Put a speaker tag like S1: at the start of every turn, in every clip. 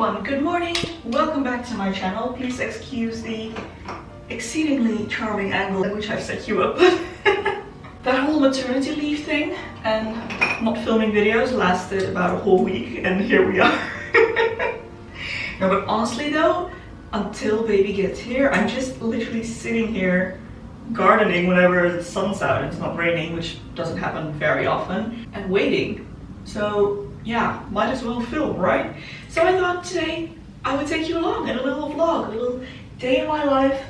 S1: everyone, good morning. Welcome back to my channel. Please excuse the exceedingly charming angle at which I've set you up. That whole maternity leave thing and not filming videos lasted about a whole week, and here we are. No, but honestly though, until baby gets here, I'm just literally sitting here gardening whenever the sun's out and it's not raining, which doesn't happen very often, and waiting. So yeah, might as well film, right? So I thought today I would take you along in a little vlog, a little day in my life.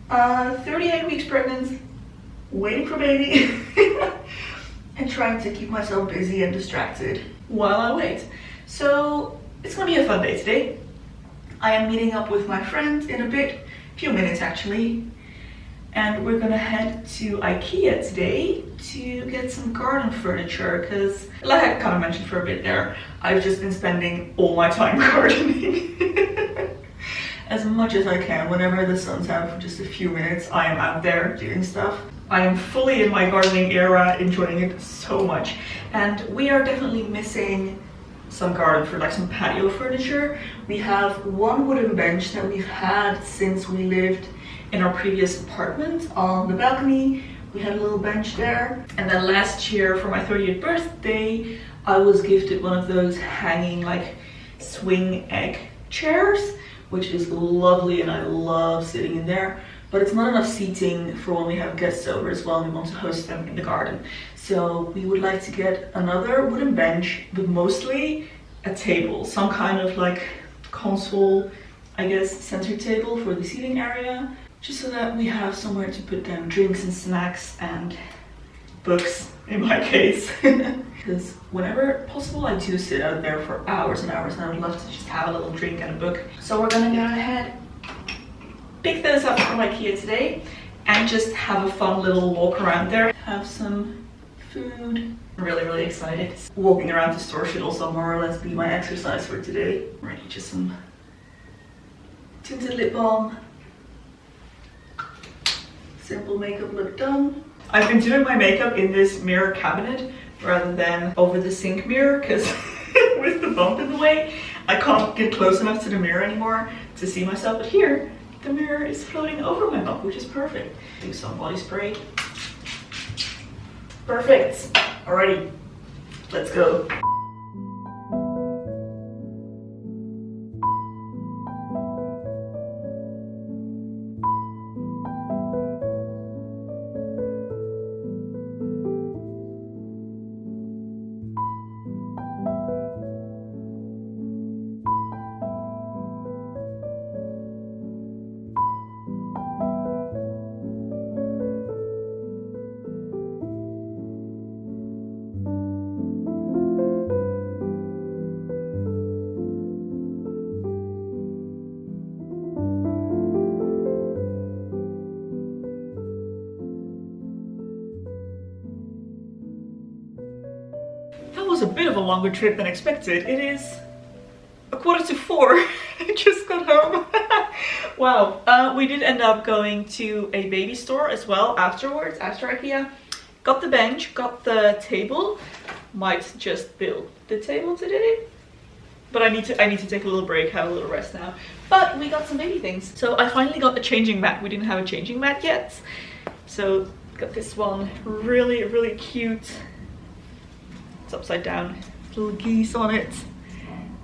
S1: 38 weeks pregnant, waiting for baby, and trying to keep myself busy and distracted while I wait. So it's gonna be a fun day today. I am meeting up with my friend in a few minutes actually. And we're gonna head to Ikea today to get some garden furniture because, like I kind of mentioned for a bit there, I've just been spending all my time gardening. As much as I can. Whenever the sun's out for just a few minutes, I am out there doing stuff. I am fully in my gardening era, enjoying it so much. And we are definitely missing some garden for like some patio furniture. We have one wooden bench that we've had since we lived in our previous apartment. On the balcony we had a little bench there, and then last year for my 30th birthday I was gifted one of those hanging like swing egg chairs, which is lovely and I love sitting in there, but it's not enough seating for when we have guests over as well and we want to host them in the garden. So we would like to get another wooden bench, but mostly a table, some kind of like console, I guess, center table for the seating area, just so that we have somewhere to put them drinks and snacks and books in my case. Because whenever possible I do sit out there for hours and hours, and I would love to just have a little drink and a book. So we're gonna go ahead, pick those up from Ikea today and just have a fun little walk around there, have some food. I'm really excited. Walking around the store should also more or less be my exercise for today. Already just some tinted lip balm. Simple makeup look done. I've been doing my makeup in this mirror cabinet rather than over the sink mirror because with the bump in the way, I can't get close enough to the mirror anymore to see myself. But here, the mirror is floating over my bump, which is perfect. Do some body spray. Perfect. Alrighty, let's go. A bit of a longer trip than expected. It is 3:45. I just got home. Wow. We did end up going to a baby store as well afterwards, after Ikea. Got the bench, got the table. Might just build the table today, but I need to take a little break, have a little rest now. But we got some baby things. So I finally got a changing mat. We didn't have a changing mat yet, so got this one. Really cute. Upside down, little geese on it,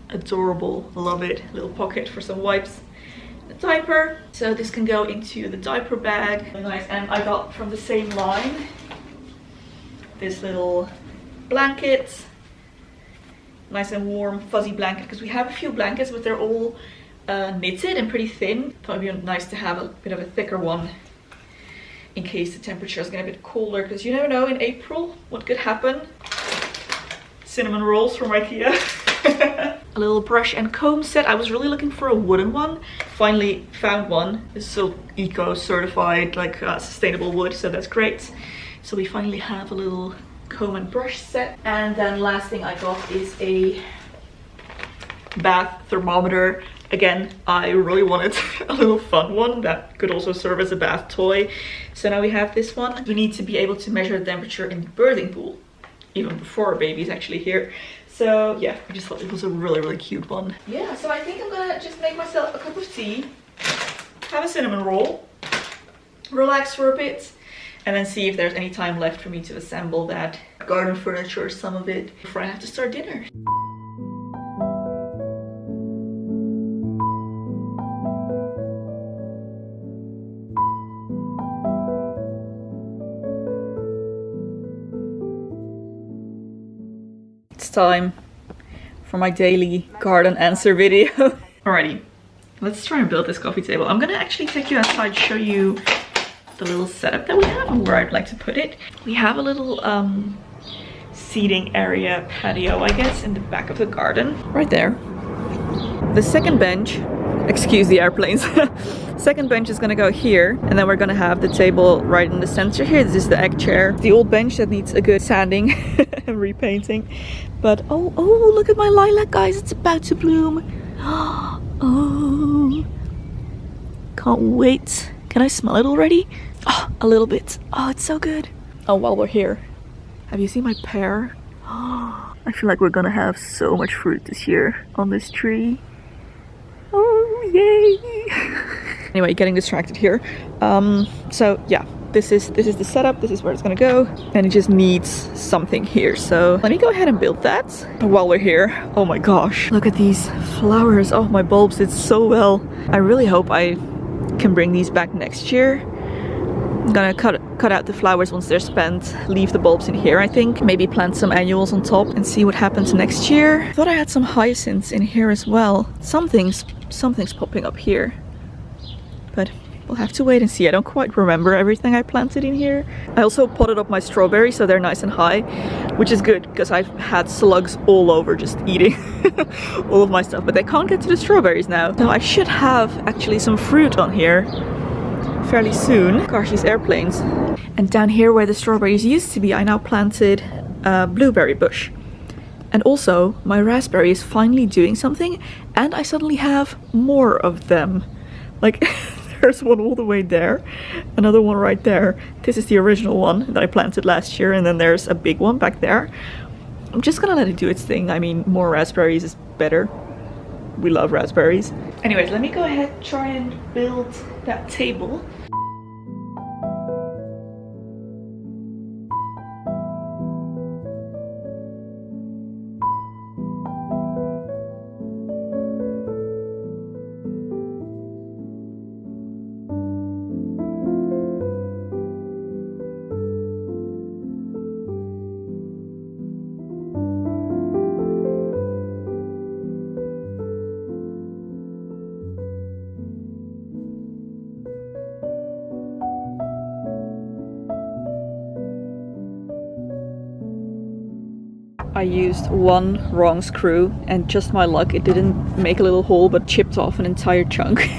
S1: adorable, love it. Little pocket for some wipes, a diaper, so this can go into the diaper bag. Really nice. And I got from the same line this little blanket, nice and warm fuzzy blanket, because we have a few blankets but they're all knitted and pretty thin. Thought it'd be nice to have a bit of a thicker one in case the temperature is getting a bit colder, because you never know in April what could happen. Cinnamon rolls from Ikea. A little brush and comb set. I was really looking for a wooden one. Finally found one. It's so eco certified, like sustainable wood, so that's great. So we finally have a little comb and brush set. And then last thing I got is a bath thermometer. Again, I really wanted a little fun one that could also serve as a bath toy. So now we have this one. We need to be able to measure the temperature in the birthing pool, even before a baby's actually here. So yeah, I just thought it was a really cute one. Yeah, so I think I'm gonna just make myself a cup of tea, have a cinnamon roll, relax for a bit, and then see if there's any time left for me to assemble that garden furniture, some of it, before I have to start dinner. It's time for my daily garden answer video. Alrighty, let's try and build this coffee table. I'm gonna actually take you outside, show you the little setup that we have and where I'd like to put it. We have a little seating area, patio, I guess, in the back of the garden. Right there. The second bench, excuse the airplanes. Second bench is gonna go here, and then we're gonna have the table right in the center here. This is the egg chair. The old bench that needs a good sanding and repainting. But oh, look at my lilac, guys. It's about to bloom. Oh, can't wait. Can I smell it already? Oh, a little bit. Oh, it's so good. Oh, while we're here, have you seen my pear? Oh, I feel like we're gonna have so much fruit this year on this tree. Oh, yay. Anyway, getting distracted here. So yeah, this is the setup. This is where it's gonna go, and it just needs something here. So let me go ahead and build that while we're here. Oh my gosh, look at these flowers. Oh, my bulbs did so well. I really hope I can bring these back next year. I'm gonna cut out the flowers once they're spent, leave the bulbs in here, I think. Maybe plant some annuals on top and see what happens next year. I thought I had some hyacinths in here as well. Something's popping up here, but we'll have to wait and see. I don't quite remember everything I planted in here. I also potted up my strawberries so they're nice and high, which is good because I've had slugs all over just eating all of my stuff, but they can't get to the strawberries now. So I should have actually some fruit on here fairly soon. Gosh, these airplanes. And down here where the strawberries used to be, I now planted a blueberry bush. And also, my raspberry is finally doing something, and I suddenly have more of them. Like, there's one all the way there, another one right there. This is the original one that I planted last year, and then there's a big one back there. I'm just gonna let it do its thing. I mean, more raspberries is better. We love raspberries. Anyways, let me go ahead, try and build that table. I used one wrong screw, and just my luck, it didn't make a little hole but chipped off an entire chunk.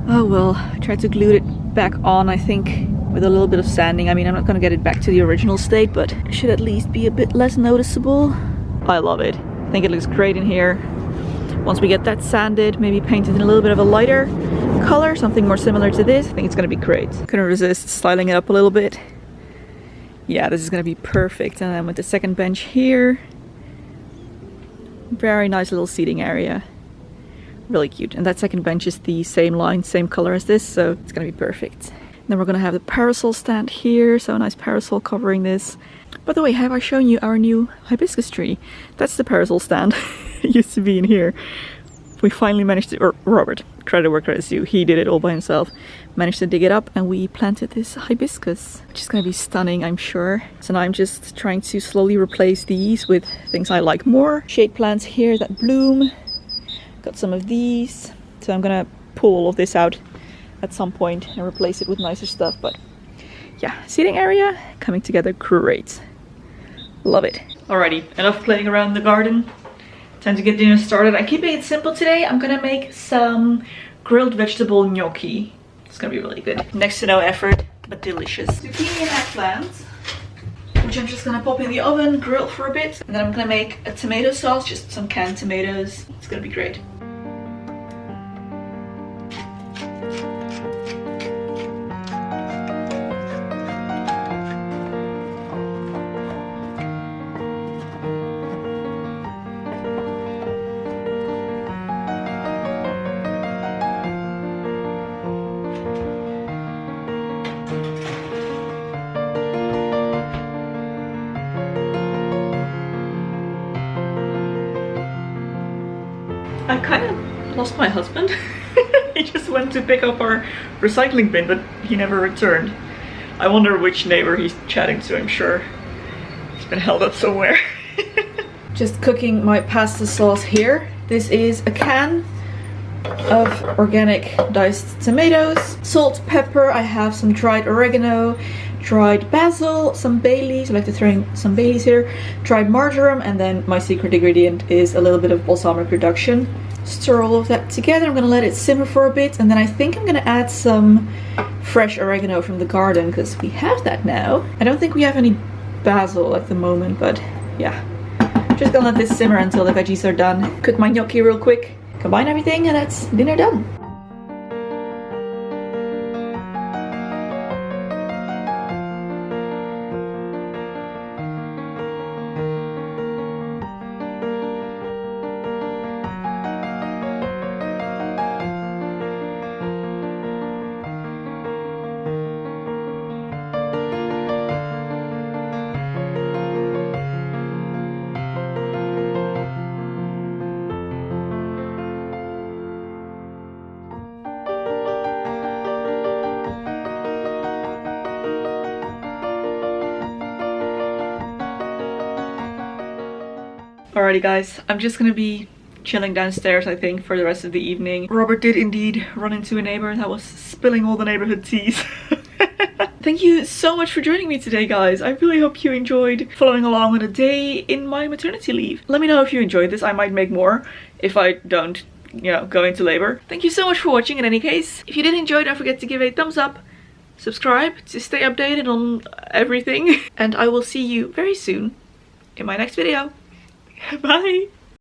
S1: Oh well, I tried to glue it back on, I think, with a little bit of sanding. I mean, I'm not gonna get it back to the original state, but it should at least be a bit less noticeable. I love it. I think it looks great in here. Once we get that sanded, maybe painted in a little bit of a lighter color, something more similar to this, I think it's gonna be great. Couldn't resist styling it up a little bit. Yeah, this is gonna be perfect. And then with the second bench here, very nice little seating area. Really cute. And that second bench is the same line, same color as this, so it's gonna be perfect. And then we're gonna have the parasol stand here, so a nice parasol covering this. By the way, have I shown you our new hibiscus tree? That's the parasol stand. It used to be in here. We finally managed to, or Robert, credit where credit's due, he did it all by himself, managed to dig it up, and we planted this hibiscus, which is going to be stunning, I'm sure. So now I'm just trying to slowly replace these with things I like more. Shade plants here that bloom. Got some of these. So I'm going to pull all of this out at some point and replace it with nicer stuff. But yeah, seating area coming together great. Love it. Alrighty, enough playing around the garden. Time to get dinner started. I'm keeping it simple today. I'm gonna make some grilled vegetable gnocchi. It's gonna be really good. Next to no effort, but delicious. Zucchini and eggplant, which I'm just gonna pop in the oven, grill for a bit. And then I'm gonna make a tomato sauce, just some canned tomatoes. It's gonna be great. I kind of lost my husband. He just went to pick up our recycling bin, but he never returned. I wonder which neighbor he's chatting to. I'm sure he's been held up somewhere. Just cooking my pasta sauce here. This is a can of organic diced tomatoes, salt, pepper. I have some dried oregano, dried basil, some bay leaves. I like to throw in some bay leaves here, dried marjoram, and then my secret ingredient is a little bit of balsamic reduction. Stir all of that together. I'm gonna let it simmer for a bit, and then I think I'm gonna add some fresh oregano from the garden because we have that now. I don't think we have any basil at the moment, but yeah. Just gonna let this simmer until the veggies are done. Cook my gnocchi real quick, combine everything, and that's dinner done. Alrighty guys, I'm just gonna be chilling downstairs I think for the rest of the evening. Robert did indeed run into a neighbor that was spilling all the neighborhood teas. Thank you so much for joining me today guys. I really hope you enjoyed following along on a day in my maternity leave. Let me know if you enjoyed this. I might make more if I don't, you know, go into labor. Thank you so much for watching in any case. If you did enjoy, don't forget to give a thumbs up, subscribe to stay updated on everything, and I will see you very soon in my next video. Bye!